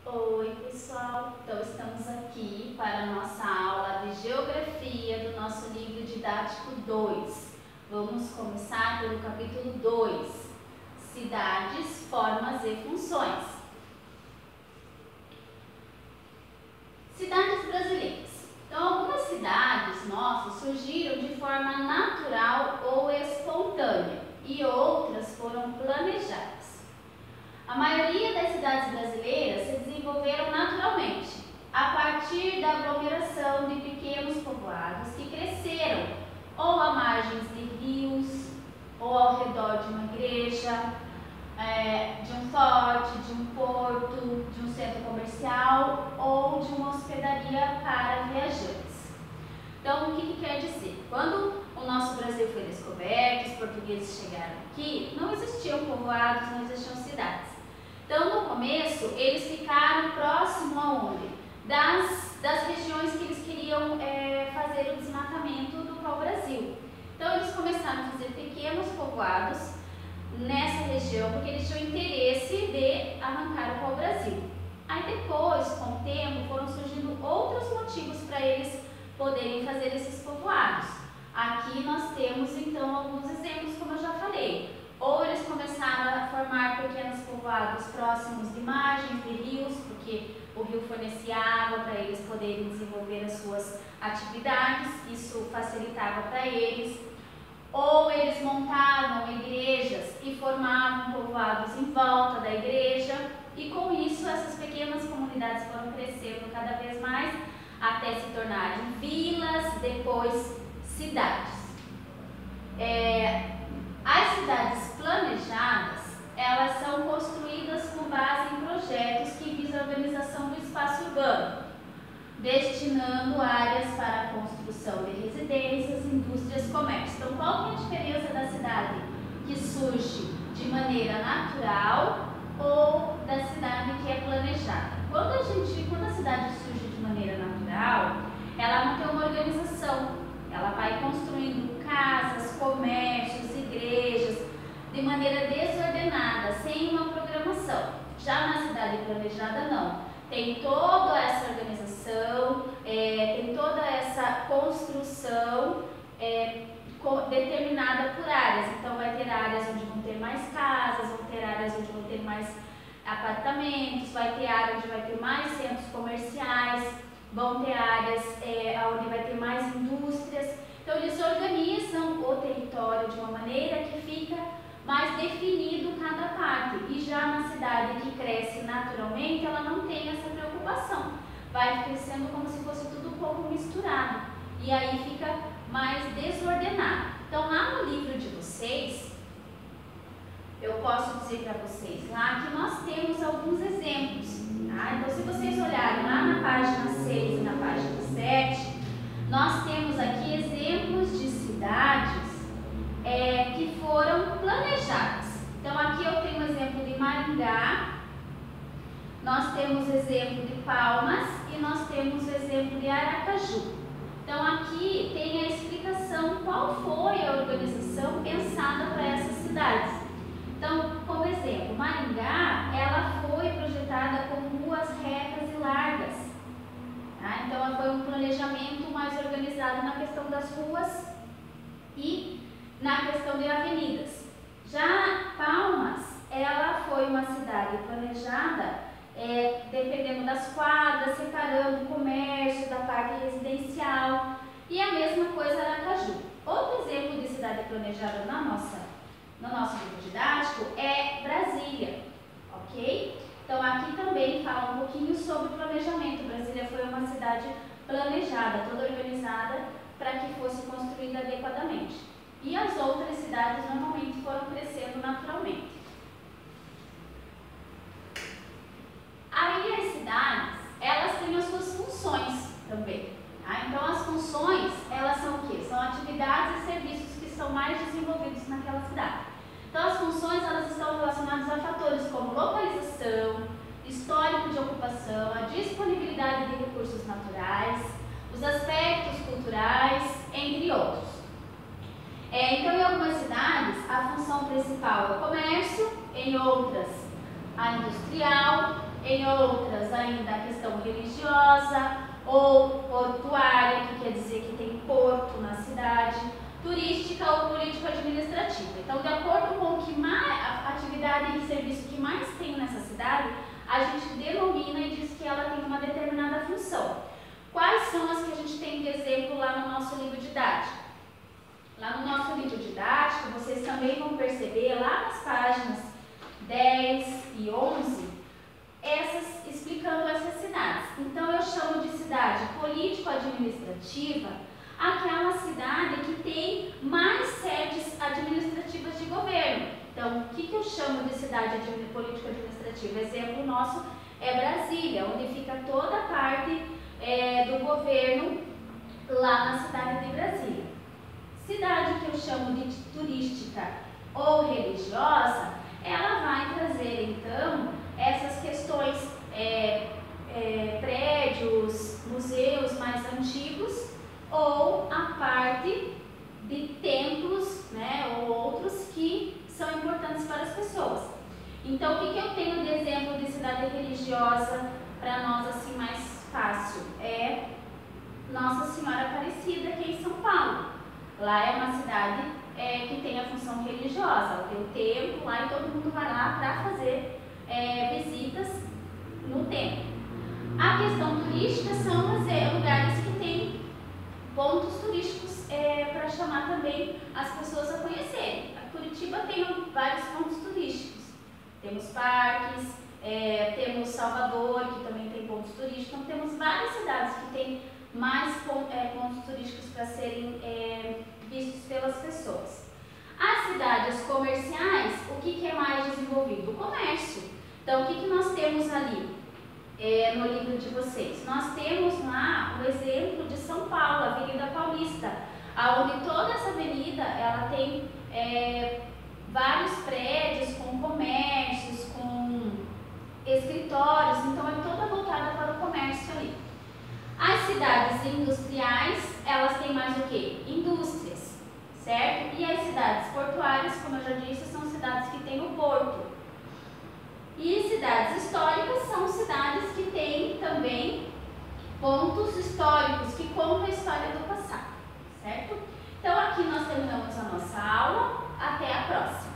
Oi pessoal, então estamos aqui para a nossa aula de Geografia do nosso livro didático 2. Vamos começar pelo capítulo 2, Cidades, Formas e Funções. Cidades brasileiras. Então, algumas cidades nossas surgiram de forma natural ou espontânea e outras foram planejadas. A maioria das cidades brasileiras se desenvolveram naturalmente, a partir da aglomeração de pequenos povoados que cresceram ou à margens de rios, ou ao redor de uma igreja, de um forte, de um porto, de um centro comercial ou de uma hospedaria para viajantes. Então, o que quer dizer? Quando o nosso Brasil foi descoberto, os portugueses chegaram aqui, não existiam povoados, não existiam cidades. Então, no começo, eles ficaram próximo aonde? Das regiões que eles queriam fazer o desmatamento do pau-brasil. Então, eles começaram a fazer pequenos povoados nessa região, porque eles tinham interesse de arrancar o pau-brasil. Aí depois, com o tempo, foram surgindo outros motivos para eles poderem fazer esses povoados. Aqui nós temos, então, alguns exemplos, como eu já falei. Ou eles começaram a formar pequenos povoados próximos de margens de rios, porque o rio fornecia água para eles poderem desenvolver as suas atividades, isso facilitava para eles. Ou eles montavam igrejas e formavam povoados em volta da igreja, e com isso essas pequenas comunidades foram crescendo cada vez mais até se tornarem vilas, depois cidades. As cidades planejadas, elas são construídas com base em projetos que visam a organização do espaço urbano, destinando áreas para a construção de residências, indústrias, comércio. Então, qual é a diferença da cidade que surge de maneira natural ou da cidade que é planejada? Quando a cidade surge de maneira natural, ela não tem uma organização, ela vai construindo casas, comércios, igrejas, de maneira desordenada, sem uma programação. Já na cidade planejada, não. Tem toda essa organização, tem toda essa construção determinada por áreas. Então, vai ter áreas onde vão ter mais casas, vão ter áreas onde vão ter mais apartamentos, vai ter áreas onde vai ter mais centros comerciais, vão ter áreas onde vai ter mais indústrias. Então, eles organizam o território de uma maneira que fica mais definido cada parte. E já na cidade que cresce naturalmente, ela não tem essa preocupação. Vai crescendo como se fosse tudo um pouco misturado. E aí fica mais desordenado. Então, lá no livro de vocês, eu posso dizer para vocês lá que nós temos alguns exemplos. Tá? Então, se vocês olharem lá na página 6 e na página 7, nós temos aqui exemplos de cidades que foram planejadas. Então, aqui eu tenho o exemplo de Maringá, nós temos exemplo de Palmas e nós temos o exemplo de Aracaju. Então, aqui tem a explicação qual foi a organização pensada para essas cidades. Então, como exemplo, Maringá, ela foi projetada com ruas retas e largas. Tá? Então, ela foi um planejamento mais organizado na questão das ruas e na questão de avenidas. Já Palmas, ela foi uma cidade planejada, dependendo das quadras, separando o comércio da parte residencial, e a mesma coisa Aracaju. Outro exemplo de cidade planejada no nosso livro didático é Brasília, ok? Então, aqui também fala um pouquinho sobre planejamento. Brasília foi uma cidade planejada, toda organizada para que fosse construída adequadamente. E as outras cidades normalmente foram crescendo naturalmente. Aí as cidades, elas têm as suas funções também. Tá? Então as funções, elas são o quê? São atividades e serviços que são mais desenvolvidos naquela cidade. Então as funções, elas estão relacionadas a fatores como localização, histórico de ocupação, a disponibilidade de recursos naturais, os aspectos culturais, entre outros. Então, em algumas cidades, a função principal é o comércio, em outras a industrial, em outras ainda a questão religiosa ou portuária, que quer dizer que tem porto na cidade, turística ou político-administrativa. Então, de acordo com o que mais, a atividade e serviço que mais tem nessa cidade, a gente denomina e diz que ela tem uma determinada função. Quais são as que a gente tem de exemplo lá no nosso livro didático? Lá no nosso livro didático, vocês também vão perceber, lá nas páginas 10 e 11, explicando essas cidades. Então, eu chamo de cidade político-administrativa aquela cidade que tem mais sedes administrativas de governo. Então, o que eu chamo de cidade político-administrativa? Exemplo nosso é Brasília, onde fica toda a parte do governo lá na cidade de Brasília. Cidade que eu chamo de turística ou religiosa, ela vai trazer então essas questões, prédios, museus mais antigos ou a parte de templos, né, ou outros que são importantes para as pessoas. Então, o que eu tenho de exemplo de cidade religiosa para nós assim mais fácil? É Nossa Senhora Aparecida, aqui em São Paulo. Lá é uma cidade que tem a função religiosa, tem o templo lá e todo mundo vai lá para fazer visitas no templo. A questão turística são os lugares que têm pontos turísticos para chamar também as pessoas a conhecerem. A Curitiba tem vários pontos turísticos. Temos parques, temos Salvador, que também tem pontos turísticos. Então, temos várias cidades que têm mais pontos turísticos para serem vistos pelas pessoas. As cidades comerciais, o que é mais desenvolvido? O comércio. Então, o que nós temos ali no livro de vocês? Nós temos lá o exemplo de São Paulo, a Avenida Paulista, onde toda essa avenida ela tem vários prédios com comércios, com escritórios, então é toda voltada para o comércio ali. As cidades industriais, elas têm mais o que? Indústrias, certo? E as cidades portuárias, como eu já disse, são cidades que têm o porto. E cidades históricas são cidades que têm também pontos históricos que contam a história do passado, certo? Então aqui nós terminamos a nossa aula. Até a próxima!